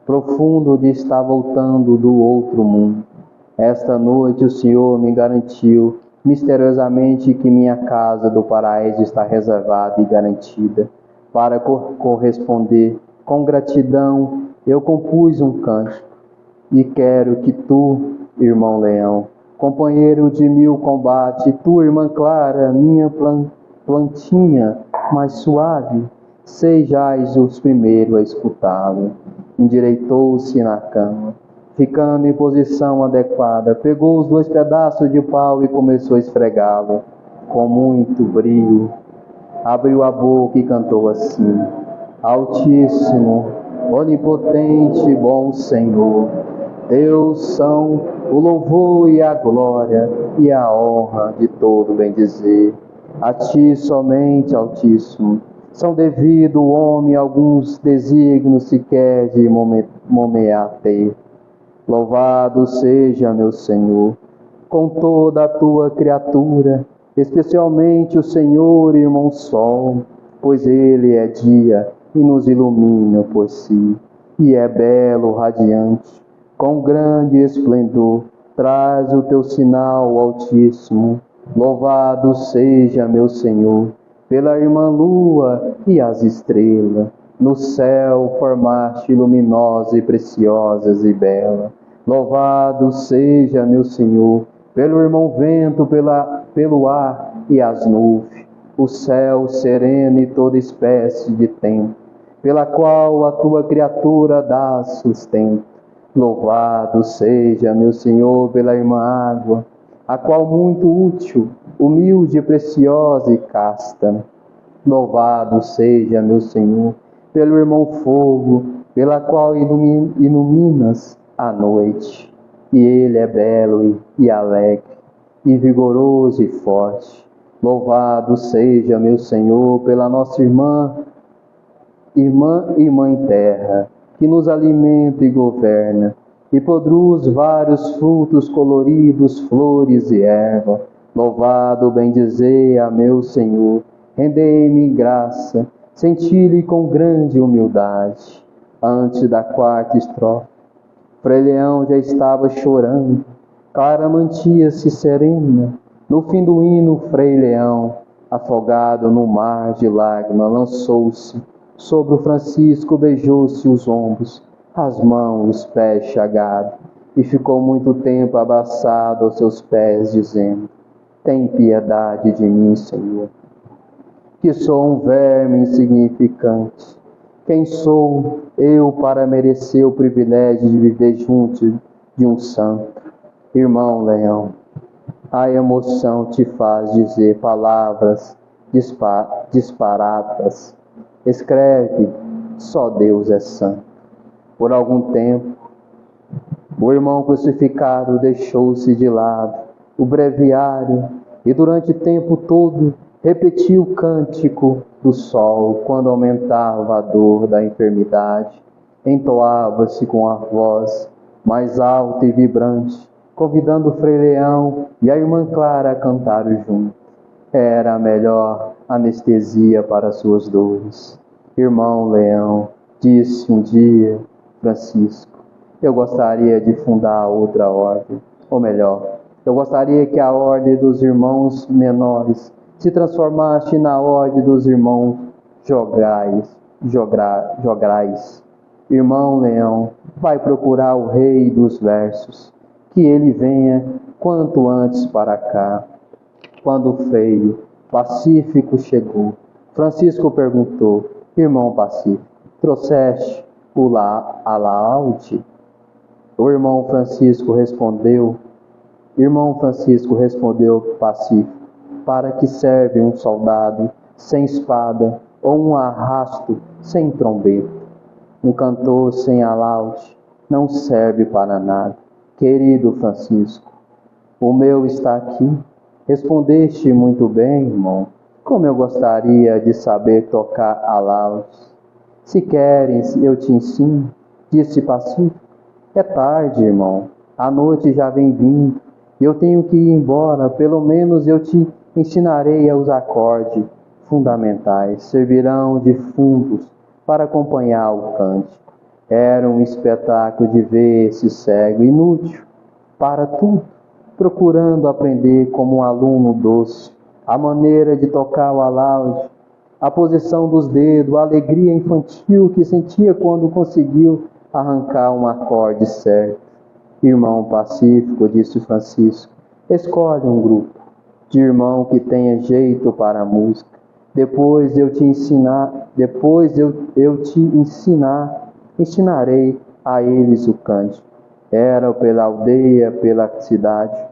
B: profundo, de estar voltando do outro mundo. Esta noite o Senhor me garantiu misteriosamente que minha casa do paraíso está reservada e garantida. Para corresponder com gratidão, eu compus um cântico. E quero que tu, irmão Leão, companheiro de 1000 combates, tu, irmã Clara, minha plantinha mais suave, sejais os primeiros a escutá-lo. Endireitou-se na cama, ficando em posição adequada, pegou os 2 pedaços de pau e começou a esfregá-lo com muito brio. Abriu a boca e cantou assim: Altíssimo, onipotente, bom Senhor, Deus são o louvor e a glória e a honra de todo bem dizer. A ti somente, Altíssimo, são devido o homem alguns desígnios sequer de momear ter. Louvado seja, meu Senhor, com toda a tua criatura, especialmente o Senhor, irmão Sol, pois ele é dia e nos ilumina por si, e é belo, radiante, com grande esplendor, traz o teu sinal, Altíssimo. Louvado seja, meu Senhor, pela irmã lua e as estrelas. No céu formaste luminosa e preciosas e bela. Louvado seja, meu Senhor, pelo irmão vento, pelo ar e as nuvens, o céu sereno e toda espécie de tempo, pela qual a tua criatura dá sustento. Louvado seja, meu Senhor, pela irmã água, a qual muito útil, humilde, preciosa e casta. Louvado seja, meu Senhor, pelo irmão fogo, pela qual iluminas a noite. E ele é belo e alegre, e vigoroso e forte. Louvado seja, meu Senhor, pela nossa irmã e mãe terra, que nos alimenta e governa, e produz vários frutos coloridos, flores e erva. Louvado, bendizei a meu Senhor, rendei-me graça, senti-lhe com grande humildade. Antes da quarta estrofe, Frei Leão já estava chorando, Clara mantia-se serena. No fim do hino, Frei Leão, afogado no mar de lágrimas, lançou-se sobre o Francisco, beijou-se os ombros, as mãos, os pés chagados, e ficou muito tempo abraçado aos seus pés, dizendo: tem piedade de mim, Senhor, que sou um verme insignificante. Quem sou eu para merecer o privilégio de viver junto de um santo? Irmão Leão, a emoção te faz dizer palavras disparatas. Escreve, só Deus é santo. Por algum tempo, o irmão crucificado deixou-se de lado o breviário e durante o tempo todo repetiu o cântico do sol quando aumentava a dor da enfermidade. Entoava-se com a voz mais alta e vibrante, convidando o Frei Leão e a irmã Clara a cantar junto. Era a melhor anestesia para suas dores. Irmão Leão, disse um dia Francisco, eu gostaria de fundar outra ordem, ou melhor, eu gostaria que a ordem dos irmãos menores se transformasse na ordem dos irmãos jograis. Irmão Leão, vai procurar o rei dos versos, que ele venha quanto antes para cá. Quando o Frei Pacífico chegou, Francisco perguntou: irmão Pacífico, trouxeste a laude? O irmão Francisco respondeu Pacífico: para que serve um soldado sem espada ou um arrasto sem trombeta? Um cantor sem alaúde não serve para nada. Querido Francisco, o meu está aqui. Respondeste muito bem, irmão. Como eu gostaria de saber tocar alaúde. Se queres, eu te ensino, disse Pacífico. É tarde, irmão. A noite já vem vindo. Eu tenho que ir embora. Pelo menos eu te ensinarei os acordes fundamentais. Servirão de fundos para acompanhar o cântico. Era um espetáculo de ver esse cego inútil para tudo, procurando aprender como um aluno doce a maneira de tocar o alaúde, a posição dos dedos, a alegria infantil que sentia quando conseguiu arrancar um acorde certo. Irmão Pacífico, disse Francisco, escolhe um grupo de irmão que tenha jeito para a música. Depois eu te ensinarei a eles o cântico. Era pela aldeia, pela cidade.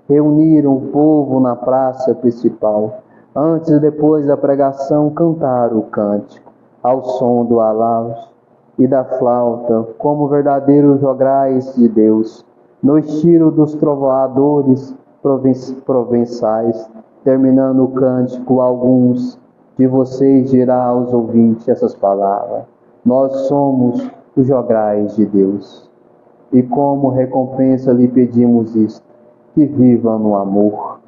B: Reuniram o povo na praça principal. Antes e depois da pregação, cantaram o cântico, ao som do alaúde e da flauta, como verdadeiros jograis de Deus, no estilo dos trovoadores provençais. terminando o cântico, alguns de vocês dirá aos ouvintes essas palavras: nós somos os jograis de Deus. E como recompensa lhe pedimos isto, que viva no amor.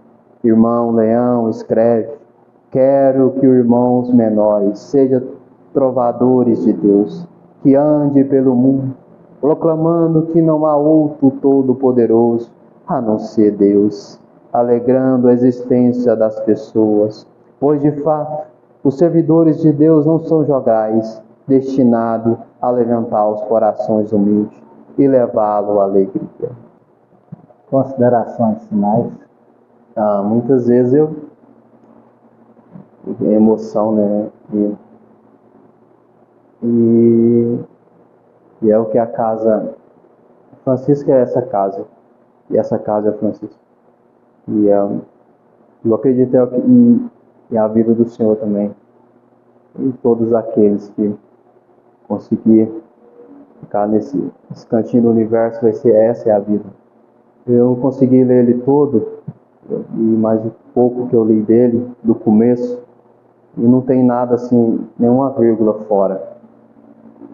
B: Irmão Leão escreve: quero que os irmãos menores sejam trovadores de Deus, que ande pelo mundo, proclamando que não há outro todo-poderoso a não ser Deus, alegrando a existência das pessoas, pois de fato os servidores de Deus não são jograis, destinados a levantar os corações humildes e levá-lo à alegria.
A: Considerações finais.
B: Muitas vezes emoção, né? E é o que a casa Francisca é essa casa, e essa casa é Francisco. E eu acredito e a vida do Senhor também, e todos aqueles que conseguir ficar nesse cantinho do universo, essa é a vida. Eu consegui ler ele todo, e mais um pouco que eu li dele, do começo, e não tem nada assim, nenhuma vírgula fora.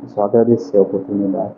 B: Só agradecer a oportunidade.